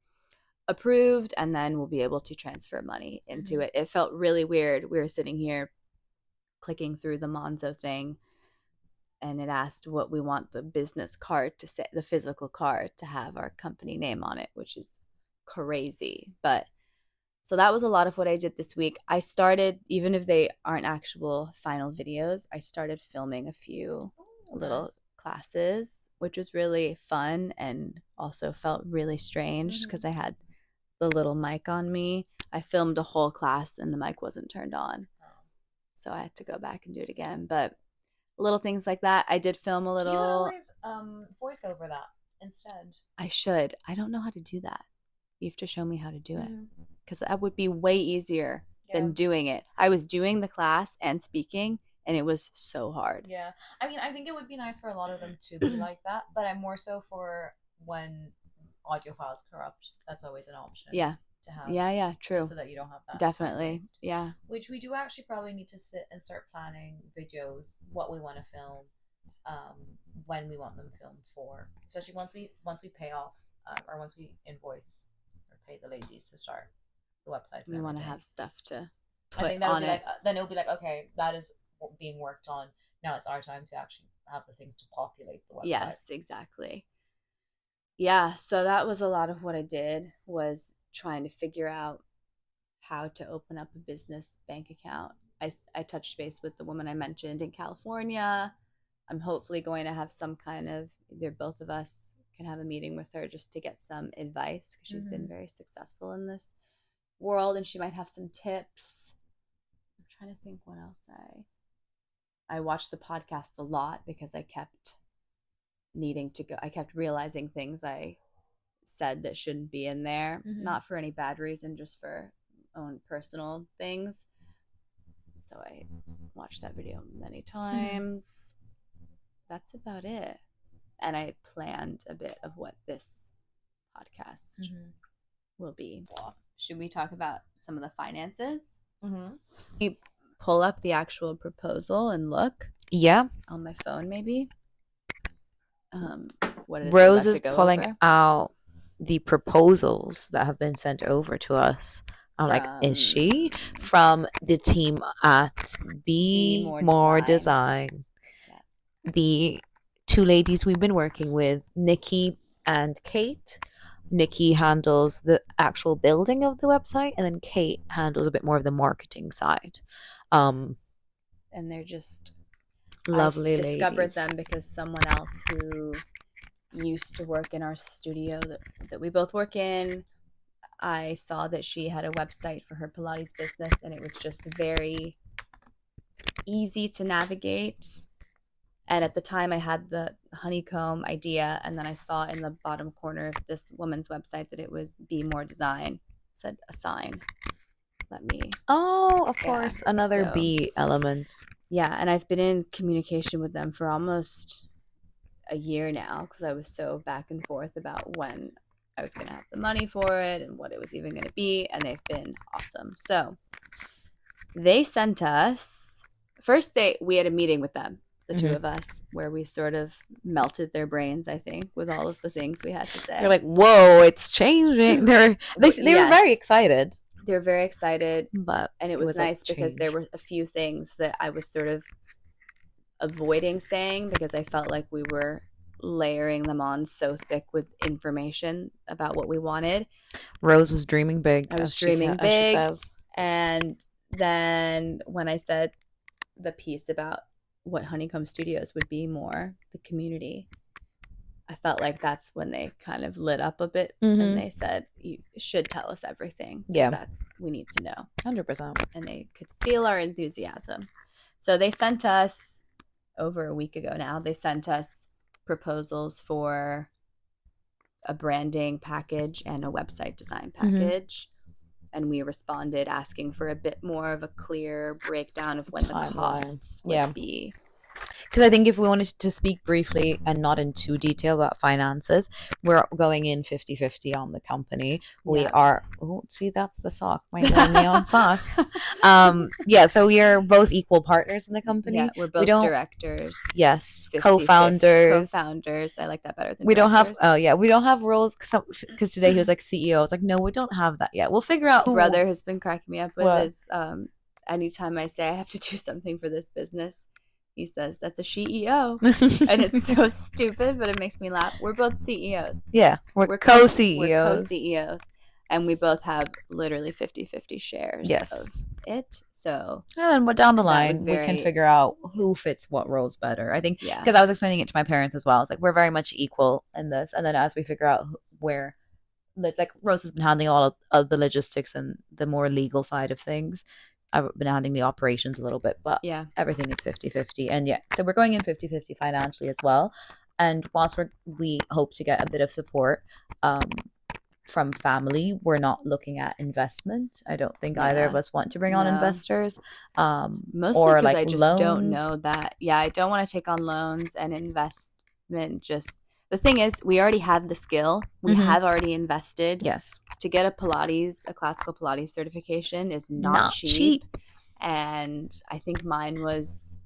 approved, and then we'll be able to transfer money into it. It felt really weird. We were sitting here clicking through the Monzo thing, and it asked what we want the business card to say, the physical card to have our company name on it, which is crazy. But so that was a lot of what I did this week. I started, even if they aren't actual final videos, I started filming a few little classes, which was really fun and also felt really strange because I had the little mic on me. I filmed a whole class and the mic wasn't turned on. So I had to go back and do it again. But little things like that. I did film a little. You could always voice over that instead. I should. I don't know how to do that. You have to show me how to do it because that would be way easier than doing it. I was doing the class and speaking, and it was so hard. Yeah. I mean, I think it would be nice for a lot of them to be like that, but I'm more so for when audio files corrupt. That's always an option. Yeah. To have. Yeah, true. So that you don't have that. Definitely. Yeah. Which we do actually probably need to sit and start planning videos, what we want to film, when we want them filmed for. Especially once we pay off, or once we invoice or pay the ladies to start the website. We want to have stuff to put I think that on would be it. then it'll be like, okay, that is being worked on. Now it's our time to actually have the things to populate the website. Yes, exactly. Yeah, so that was a lot of what I did, was trying to figure out how to open up a business bank account. I touched base with the woman I mentioned in California. I'm hopefully going to have some kind of, either both of us can have a meeting with her just to get some advice, because she's been very successful in this world and she might have some tips. I'm trying to think what else. I watched the podcasts a lot because I kept needing to go. I kept realizing things I said that shouldn't be in there, not for any bad reason, just for own personal things. So I watched that video many times. That's about it. And I planned a bit of what this podcast will be. Should we talk about some of the finances? We pull up the actual proposal and look. Yeah. On my phone, maybe. What it is Rose is pulling over. out the proposals that have been sent over to us. I'm like, is she? From the team at Be More Design. Yeah. The two ladies we've been working with, Nikki and Kate. Nikki handles the actual building of the website, and then Kate handles a bit more of the marketing side. And they're just lovely ladies. I discovered them because someone else who used to work in our studio that we both work in, I saw that she had a website for her Pilates business, and it was just very easy to navigate. And at the time I had the Honeycomb idea, and then I saw in the bottom corner of this woman's website that it was Be More Design. It said a sign. Let me. Oh, of course. Another B element. Yeah, and I've been in communication with them for almost a year now, because I was so back and forth about when I was going to have the money for it and what it was even going to be, and they've been awesome. So they sent us, first we had a meeting with them, the two of us, where we sort of melted their brains, I think, with all of the things we had to say. They're like, whoa, it's changing. They were very excited. They were very excited, but and it was nice because there were a few things that I was sort of avoiding saying because I felt like we were layering them on so thick with information about what we wanted. Rose was dreaming big. I was dreaming big. And then when I said the piece about what Honeycomb Studios would be more, the community, I felt like that's when they kind of lit up a bit, and they said, you should tell us everything. Yeah. We need to know. 100%. And they could feel our enthusiasm. So they sent us, over a week ago now, they sent us proposals for a branding package and a website design package. And we responded asking for a bit more of a clear breakdown of when the costs would be. Because I think if we wanted to speak briefly and not in too detail about finances, we're going in 50-50 on the company. We are, see, that's the sock, my little neon sock. So we are both equal partners in the company. Yeah, we're both directors. Yes, co-founders. Co-founders. I like that better than we directors. don't have, we don't have roles because today he was like CEO. I was like, no, we don't have that yet. We'll figure out. My brother has been cracking me up with is anytime I say I have to do something for this business, he says, that's a CEO. And it's so stupid, but it makes me laugh. We're both CEOs. Yeah, we're co-CEOs. We're co-CEOs. And we both have literally 50-50 shares of it. So, and then down the line, we can figure out who fits what roles better. I think, because I was explaining it to my parents as well. It's like, we're very much equal in this. And then as we figure out where, like Rose has been handling a lot of the logistics and the more legal side of things. I've been handling the operations a little bit, but everything is 50-50. And so we're going in 50-50 financially as well. And whilst we hope to get a bit of support from family, we're not looking at investment. I don't think either of us want to bring on investors. Mostly or because like I just loans. don't know that. Yeah, I don't want to take on loans and investment. Just the thing is, we already have the skill. We have already invested. Yes. To get a classical Pilates certification is not cheap. And I think mine was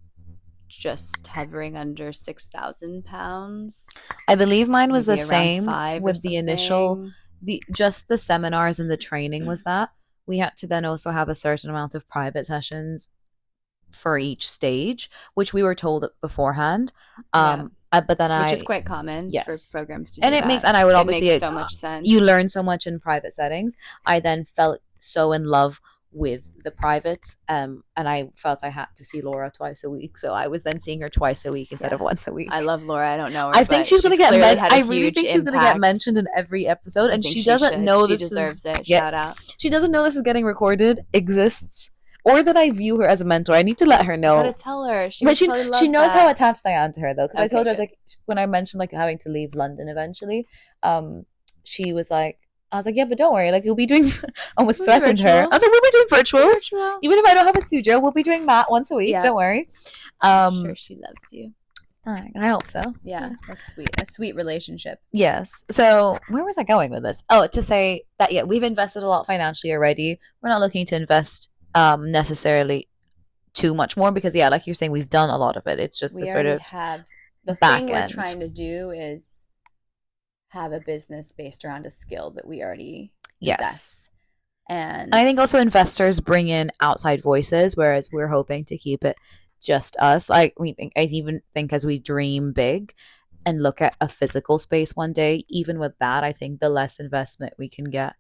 just hovering under 6,000 pounds. I believe mine was the Maybe same around 5 with the initial, just the seminars and the training was that. We had to then also have a certain amount of private sessions for each stage, which we were told beforehand. But then which is quite common for programs to do and it that. makes, and I would obviously makes so much sense. You learn so much in private settings. I then felt so in love with the privates, and I felt I had to see Laura twice a week, so I was then seeing her twice a week instead of once a week. I love Laura. I don't know her. I think she's going to get I really think she's going to get mentioned in every episode, and she doesn't know this deserves it. Shout out. She doesn't know this is getting recorded, exists, or that I view her as a mentor. I need to let her know. I gotta tell her. She knows how attached I am to her, though, because I told her, I was like, when I mentioned like having to leave London eventually, she was like, I was like, yeah, but don't worry, like, you'll be doing, almost threatened her. I was like, we'll be doing virtuals. Even if I don't have a studio, we'll be doing that once a week. Don't worry. I'm sure she loves you. I hope so. Yeah, that's sweet. A sweet relationship. Yes. So where was I going with this? Oh, to say that, we've invested a lot financially already. We're not looking to invest necessarily too much more because, like you're saying, we've done a lot of it. It's just the sort of the thing we're trying to do is have a business based around a skill that we already possess. And I think also investors bring in outside voices, whereas we're hoping to keep it just us. I even think as we dream big and look at a physical space one day, even with that, I think the less investment we can get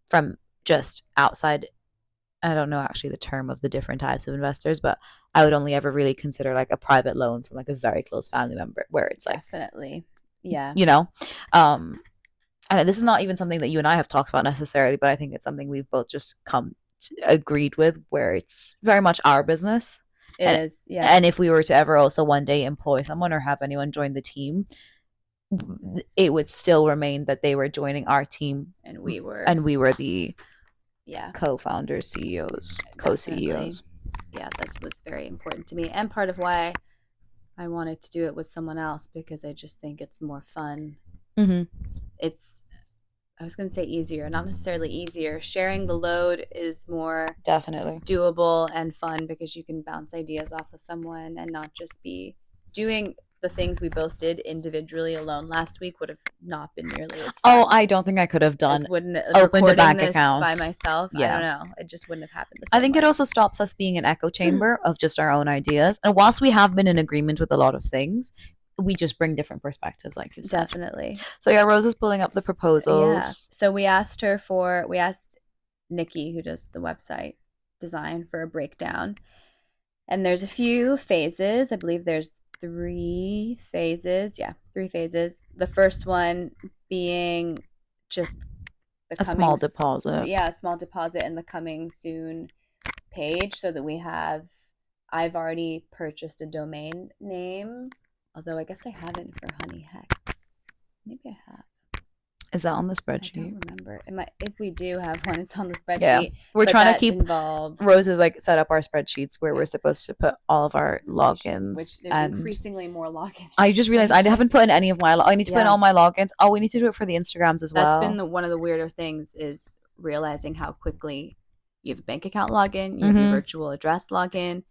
from just outside. I don't know actually the term of the different types of investors, but I would only ever really consider like a private loan from like a very close family member, where it's like definitely. Yeah. And this is not even something that you and I have talked about necessarily, but I think it's something we've both just agreed with, where it's very much our business. It is, yeah. And if we were to ever also one day employ someone or have anyone join the team, it would still remain that they were joining our team, and we were the co-founders, CEOs, co-CEOs. Yeah, that was very important to me, and part of why I wanted to do it with someone else, because I just think it's more fun. It's, I was going to say easier, not necessarily easier. Sharing the load is more definitely doable and fun because you can bounce ideas off of someone and not just be doing the things we both did individually alone last week would have not been nearly as Oh, fun. I don't think I could have done. Wouldn't opened a recording bank this account by myself. I Yeah. don't know. It just wouldn't have happened the I same think it way. also stops us being an echo chamber of just our own ideas. And whilst we have been in agreement with a lot of things, we just bring different perspectives, like you said. Definitely. So yeah, Rose is pulling up the proposals. Yeah. So we asked Nikki, who does the website design, for a breakdown. And there's a few phases. I believe there's 3 phases. Yeah, 3 phases. The first one being just A small deposit. Yeah, a small deposit in the coming soon page, so that I've already purchased a domain name, although I guess I haven't for Honey Hex. Maybe I have. Is that on the I spreadsheet? don't remember. If we do have one, it's on the spreadsheet. Yeah. We're but trying to that keep involves Rose's like set up our spreadsheets where we're supposed to put all of our logins. which there's and increasingly more logins. I just realized I haven't put in any of my. I need to put in Yeah. all my logins. Oh, we need to do it for the Instagrams as well. That's been one of the weirder things, is realizing how quickly you have a bank account login, you have your virtual address login,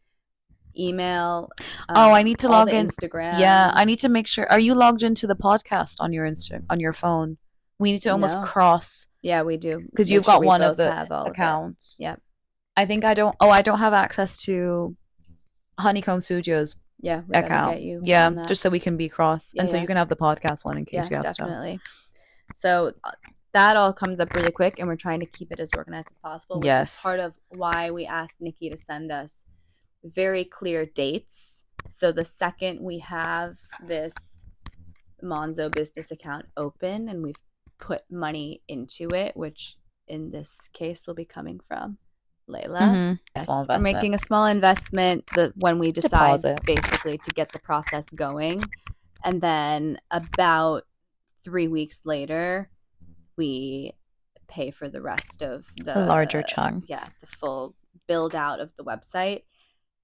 email. I need to all log the in. Instagram. Yeah, I need to make sure. Are you logged into the podcast on your on your phone? We need to almost No. cross. Yeah, we do, because Make you've sure got we one of both the have all of it. accounts. Yep. I think I don't. Oh, I don't have access to Honeycomb Studios Yeah, we gotta account. get you Yeah, on that. just so we can be cross, and so Yeah. you can have the podcast one in case you Yeah, have stuff. definitely. So that all comes up really quick, and we're trying to keep it as organized as possible, which Yes. is part of why we asked Nikki to send us very clear dates. So the second we have this Monzo business account open and we've put money into it, which in this case will be coming from Leila. Yes, small We're investment. making a small investment when we decide Deposit. basically to get the process going. And then about 3 weeks later, we pay for the rest of the A larger chunk. Yeah, the full build out of the website.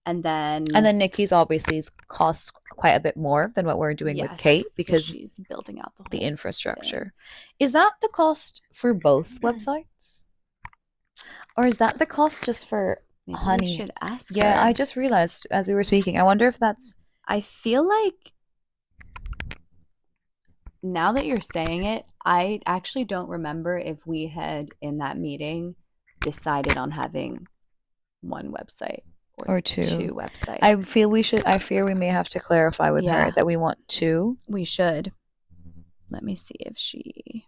And then Nikki's obviously costs quite a bit more than what we're doing with Kate, because she's building out the infrastructure. Is that the cost for both websites? Or is that the cost just for Maybe Honey? we should ask her. Yeah, I just realized as we were speaking. I wonder if that's... I feel like now that you're saying it, I actually don't remember if we had in that meeting decided on having one website or two websites. I fear we may have to clarify with her that we want 2. We should. Let me see if she...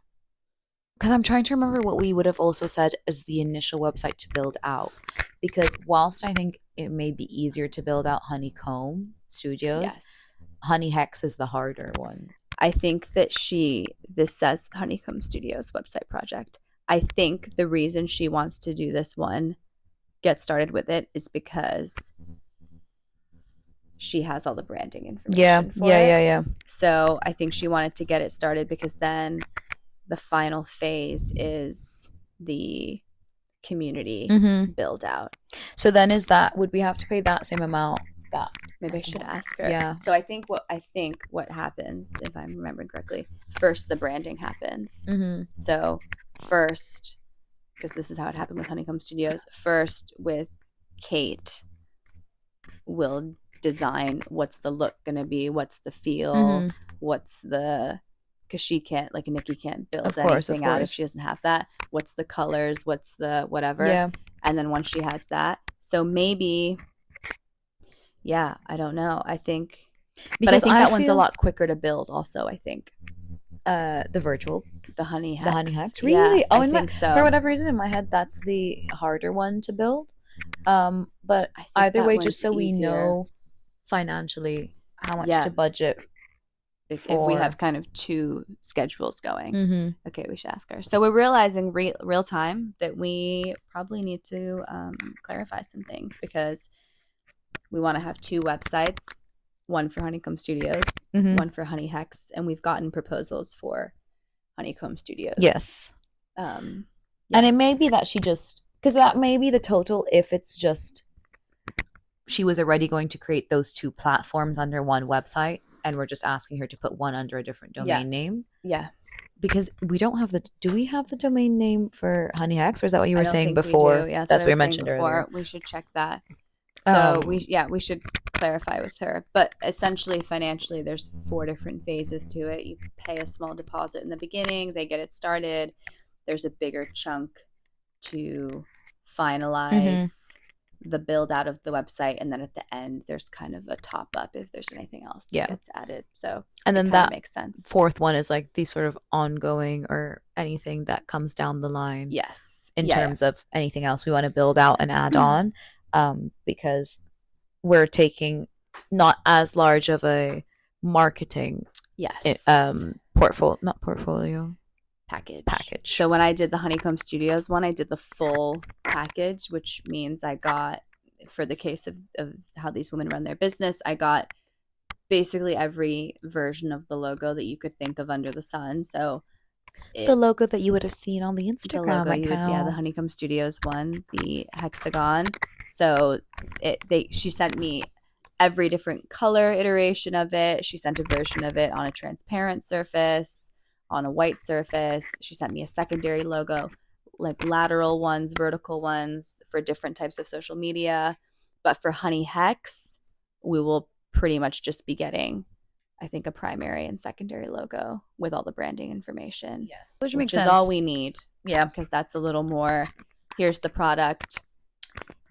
Because I'm trying to remember what we would have also said as the initial website to build out. Because whilst I think it may be easier to build out Honeycomb Studios, Honey Hex is the harder one. I think that this says Honeycomb Studios website project. I think the reason she wants to do this one, get started with it, is because she has all the branding information for it. Yeah. So I think she wanted to get it started, because then the final phase is the community build out. So then would we have to pay that same amount? Maybe I should ask her. Yeah. So I think what happens, if I'm remembering correctly, first the branding happens. So first, because this is how it happened with Honeycomb Studios, first with Kate, we'll design what's the look gonna be, what's the feel, what's the... Because she can't, like Nikki can't build anything out if she doesn't have that. What's the colors? What's the whatever? Yeah. And then once she has that, so maybe... Yeah, I don't know. I think, but I think that one's a lot quicker to build. Also, I think the Honey Hex. The Honey Hex, really? Yeah, I think so. For whatever reason, in my head, that's the harder one to build. But I think either that way, one's just so we easier. know financially how much to budget. If we have kind of 2 schedules going. Okay, we should ask her. So we're realizing real time that we probably need to clarify some things, because we want to have 2 websites, one for Honeycomb Studios, one for Honey Hex, and we've gotten proposals for Honeycomb Studios. Yes. And it may be that she just... Because that may be the total if it's just... She was already going to create those 2 platforms under one website, and we're just asking her to put one under a different domain name. Yeah. Because we don't have do we have the domain name for Honey Hex, or is that what you were saying before? Yeah, that's what we mentioned earlier. We should check that. So we should clarify with her. But essentially, financially, there's 4 different phases to it. You pay a small deposit in the beginning, they get it started. There's a bigger chunk to finalize the build out of the website, and then at the end there's kind of a top up if there's anything else that gets added. So and then it that makes sense. 4th one is like the sort of ongoing or anything that comes down the line. Yes. In terms of anything else we want to build out and add on, because we're taking not as large of a marketing portfolio package. So when I did the Honeycomb Studios one, I did the full package, which means I got, for the case of how these women run their business, I got basically every version of the logo that you could think of under the sun. So the logo that you would have seen on the Instagram account. The Honeycomb Studios one, the hexagon. So she sent me every different color iteration of it. She sent a version of it on a transparent surface, on a white surface. She sent me a secondary logo, like lateral ones, vertical ones for different types of social media. But for Honey Hex, we will pretty much just be getting, I think, a primary and secondary logo with all the branding information. Yes. Which makes sense. Is all we need. Yeah. Because that's a little more, here's the product.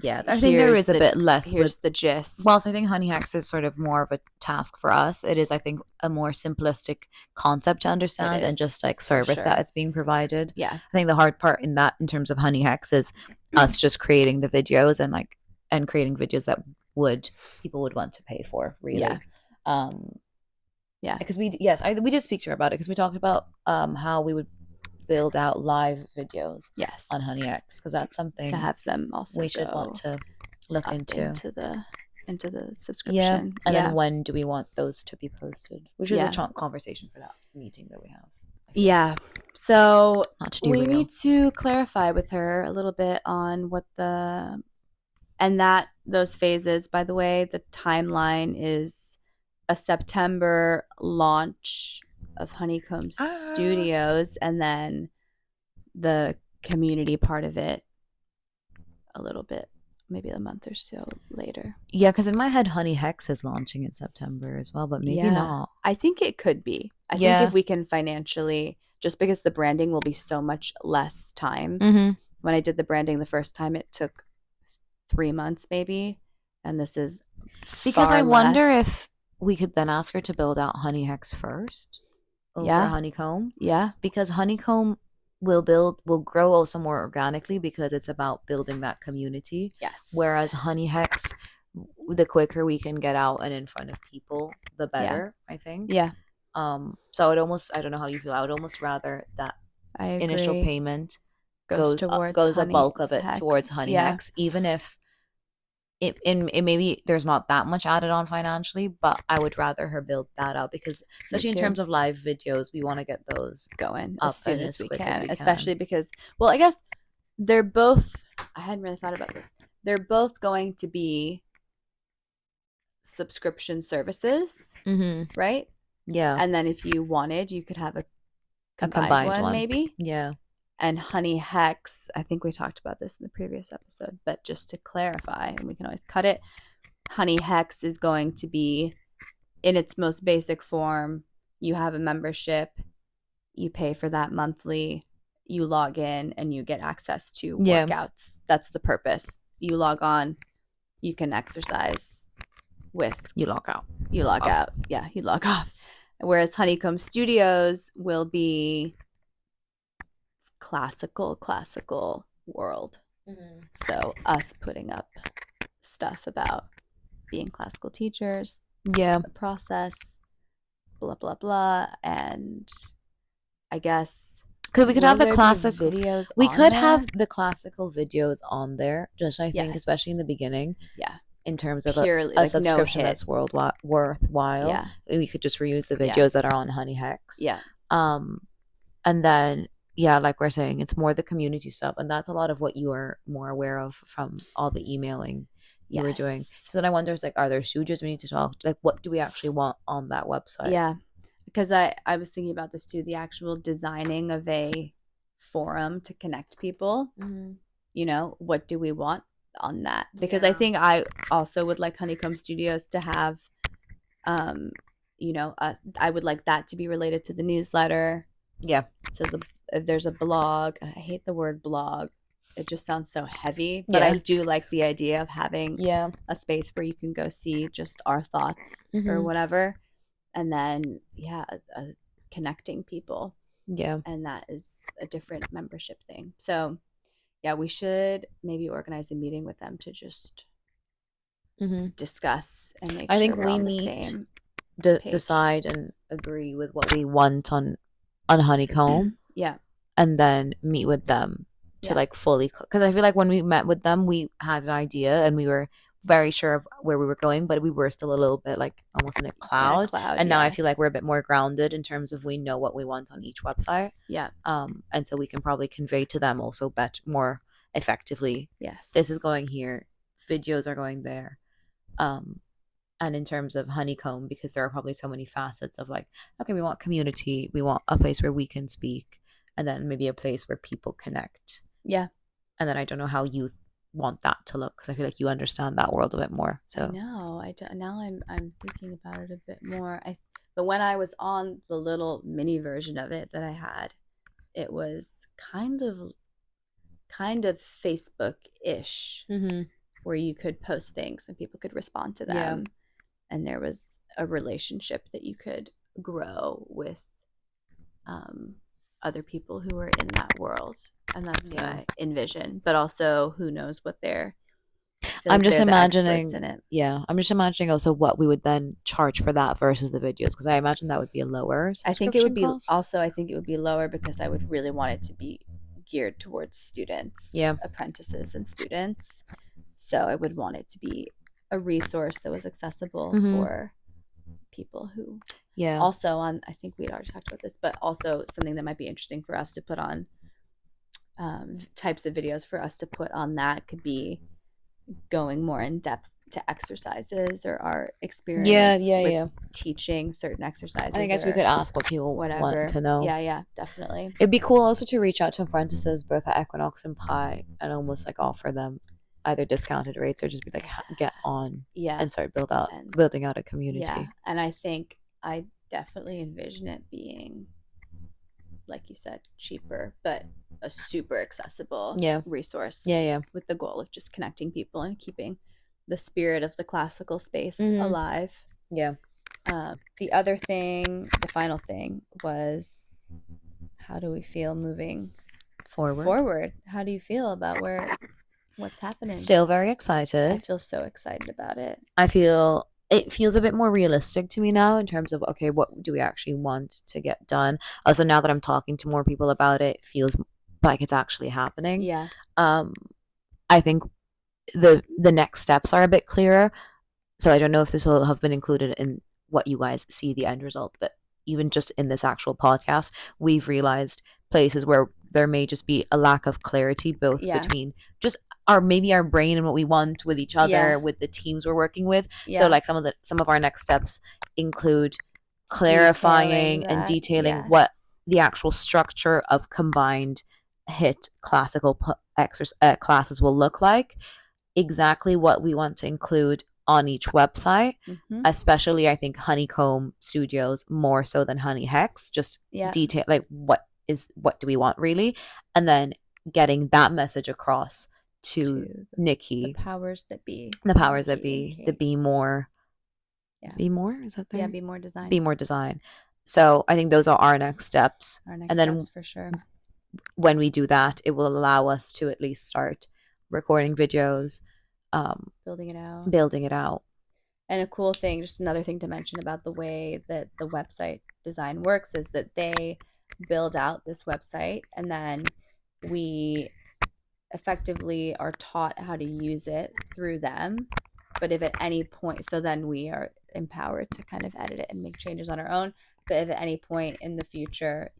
Yeah, I think there is a bit less. Here's the gist. Whilst I think Honey Hex is sort of more of a task for us, it is, I think, a more simplistic concept to understand and just like service that is being provided. Yeah. I think the hard part in terms of Honey Hex is us just creating the videos and creating videos that people would want to pay for, really. Yeah. Because we did speak to her about it, because we talked about how we would build out live videos on Honey X, because that's something to have them also we should want to look into the subscription. Yeah. And then when do we want those to be posted, which is a conversation for that meeting that we have. Yeah. So we need to clarify with her a little bit on what those phases, by the way, the timeline is a September launch of Honeycomb Studios, and then the community part of it a little bit, maybe a month or so later. Yeah, because in my head, Honey Hex is launching in September as well, but maybe not. I think it could be. I think if we can financially, just because the branding will be so much less time. Mm-hmm. When I did the branding the first time, it took 3 months maybe, and this is because I wonder if we could then ask her to build out Honey Hex first over Honeycomb. Yeah. Because Honeycomb will grow also more organically, because it's about building that community. Yes. Whereas Honey Hex, the quicker we can get out and in front of people, the better, I think. Yeah. So I don't know how you feel. I would almost rather that initial payment goes a bulk of it towards Honey Hex, even if it maybe there's not that much added on financially, but I would rather her build that out, because especially in terms of live videos, we want to get those going as soon as we can, especially because, well, I guess they're both, I hadn't really thought about this, they're both going to be subscription services, right? Yeah. And then if you wanted, you could have a combined one maybe. Yeah. And Honey Hex, I think we talked about this in the previous episode, but just to clarify, and we can always cut it, Honey Hex is going to be, in its most basic form, you have a membership, you pay for that monthly, you log in, and you get access to workouts. That's the purpose. You log on, you can exercise with... You log out. You log out. Yeah, you log off. Whereas Honeycomb Studios will be... classical world. So us putting up stuff about being classical teachers, the process, blah blah blah, and I guess because we could have the classical videos. We could have the classical videos on there. Just I think, especially in the beginning. Yeah. In terms of purely, a subscription that's worthwhile. Yeah. We could just reuse the videos that are on Honey Hex. Yeah. And then. Yeah, like we're saying, it's more the community stuff. And that's a lot of what you are more aware of from all the emailing you were doing. So then I wonder, it's like, are there studios we need to talk? Like, what do we actually want on that website? Yeah, because I was thinking about this too, the actual designing of a forum to connect people. You know, what do we want? on that, because I think I also would like Honeycomb Studios to have, you know, I would like that to be related to the newsletter, Yeah. to the, if there's a blog. I hate the word blog. It just sounds so heavy, but I do like the idea of having a space where you can go see just our thoughts or whatever, and then connecting people. Yeah. And that is a different membership thing. So yeah, we should maybe organize a meeting with them to just discuss and make I sure think we're we on the need same decide and agree with what we want on Honeycomb. Yeah. And then meet with them to like fully, because I feel like when we met with them, we had an idea and we were very sure of where we were going, but we were still a little bit like almost in a cloud. And now I feel like we're a bit more grounded in terms of we know what we want on each website. Yeah. And so we can probably convey to them also more effectively. Yes. This is going here. Videos are going there. And in terms of Honeycomb, because there are probably so many facets of like, okay, we want community, we want a place where we can speak, and then maybe a place where people connect. Yeah. And then I don't know how you want that to look, because I feel like you understand that world a bit more. So no, I don't. Now I'm thinking about it a bit more. But when I was on the little mini version of it that I had, it was kind of Facebook-ish, where you could post things and people could respond to them. And there was a relationship that you could grow with other people who were in that world. And that's what I envision. But also, who knows what they're... I'm just imagining I'm just imagining also what we would then charge for that versus the videos, because I imagine that would be a lower I think it would be cost. Also, I think it would be lower because I would really want it to be geared towards students, apprentices and students. So I would want it to be a resource that was accessible for people who also on, I think we'd already talked about this, but also something that might be interesting for us to put on, types of videos for us to put on that could be going more in depth to exercises or our experience with teaching certain exercises. I guess we could ask what people want to know. Yeah, definitely. It'd be cool also to reach out to apprentices both at Equinox and Pi and almost like offer them either discounted rates or just be like, get on and start building out a community. Yeah, and I think I definitely envision it being, like you said, cheaper, but a super accessible resource. With the goal of just connecting people and keeping the spirit of the classical space alive. The other thing, the final thing, was how do we feel moving forward? How do you feel about what's happening? Still very excited. I feel so excited about it. I feel it feels a bit more realistic to me now in terms of, okay, what do we actually want to get done? Also, now that I'm talking to more people about it, it feels like it's actually happening. I think the next steps are a bit clearer. So I don't know if this will have been included in what you guys see the end result, but even just in this actual podcast, we've realized places where there may just be a lack of clarity, both between just our brain and what we want with each other, with the teams we're working with. So like some of our next steps include clarifying and detailing what the actual structure of combined HIIT classical classes will look like, exactly what we want to include on each website, especially I think Honeycomb Studios more so than Honey Hex, just detail like what do we want really, and then getting that message across to Nikki, the powers that be, the be more, is that there? Be more design. So I think those are our next steps. And then for sure, when we do that, it will allow us to at least start recording videos, building it out. And a cool thing, just another thing to mention about the way that the website design works, is that they build out this website and then we effectively are taught how to use it through them. But if at any point, so then we are empowered to kind of edit it and make changes on our own. But if at any point in the future,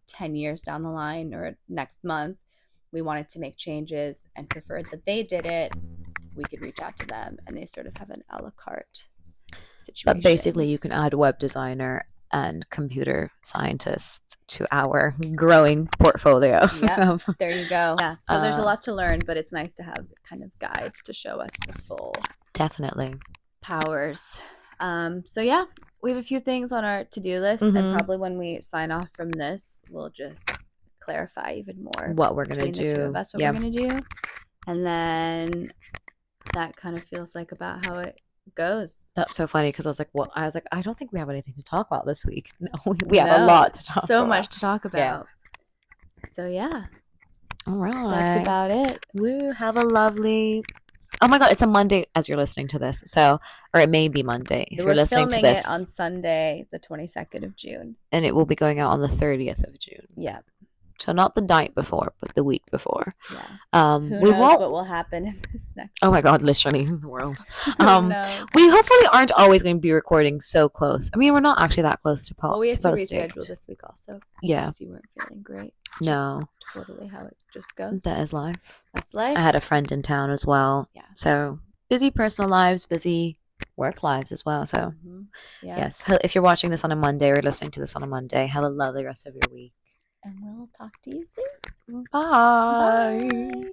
10 years down the line or next month, we wanted to make changes and preferred that they did it, we could reach out to them and they sort of have an a la carte situation. But basically you can add a web designer and computer scientist to our growing portfolio. Yep. There you go. Yeah. So there's a Uh, lot to learn, but it's nice to have kind of guides to show us the full Definitely. powers. So yeah, we have a few things on our to-do list, and Mhm. probably when we sign off from this, we'll just clarify even more What we're gonna between the two of do. us what Yeah. we're gonna do, and then that kind of feels like about how it goes. That's so funny because I was like, I don't think we have anything to talk about this week. No, we have a lot to talk so about. much to talk Yeah. about. So yeah, All right. that's about it. Woo, have a lovely. Oh my God, it's a Monday as you're listening to this. So, or it may be Monday if We're you're listening to filming this. it on Sunday, the 22nd of June. And it will be going out on the 30th of June. Yeah. So not the night before, but the week before. Yeah. Who We knows won't. what will happen in this next Oh my God, literally in the world. Who knows? We hopefully aren't always going to be recording so close. I mean, we're not actually that close to Well, we had to posting. reschedule this week also. Yeah. Because you weren't feeling great. No. Just totally how it just goes. That is life. That's life. I had a friend in town as well. Yeah. So busy personal lives, busy work lives as well. So Yeah. yes, if you're watching this on a Monday or listening to this on a Monday, have a lovely rest of your week. And we'll talk to you soon. Bye. Bye.